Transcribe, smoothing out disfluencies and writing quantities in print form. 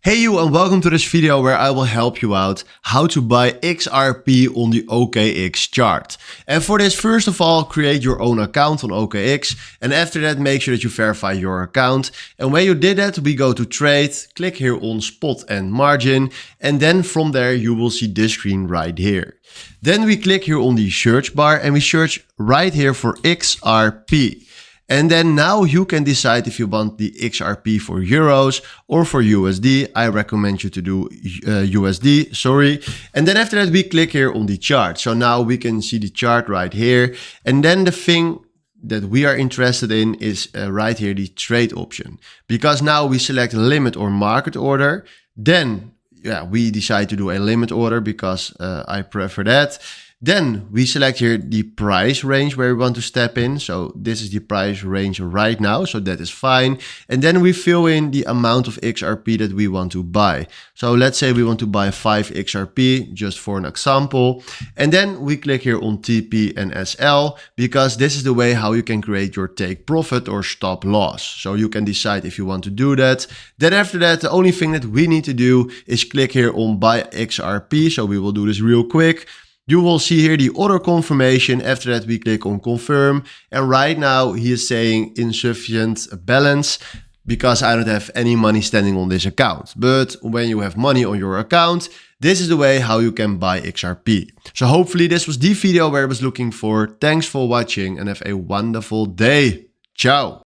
Hey you, and welcome to this video where I will help you out how to buy XRP on the OKX chart. And for this, first of all, create your own account on OKX, and after that make sure that you verify your account. And when you did that, we go to trade, click here on spot and margin, and then from there you will see this screen right here. Then we click here on the search bar and we search right here for XRP. And then now you can decide if you want the XRP for euros or for USD. I recommend you to do USD, sorry. And then after that, we click here on the chart. So now we can see the chart right here. And then the thing that we are interested in is right here, the trade option. Because now we select limit or market order. Then we decide to do a limit order because I prefer that. Then we select here the price range where we want to step in. So this is the price range right now, so that is fine. And then we fill in the amount of XRP that we want to buy. So let's say we want to buy 5 XRP, just for an example. And then we click here on TP and SL, because this is the way how you can create your take profit or stop loss. So you can decide if you want to do that. Then after that, the only thing that we need to do is click here on Buy XRP. So we will do this real quick. You will see here the order confirmation. After that, we click on confirm. And right now he is saying insufficient balance because I don't have any money standing on this account. But when you have money on your account, this is the way how you can buy XRP. So hopefully this was the video where I was looking for. Thanks for watching and have a wonderful day. Ciao.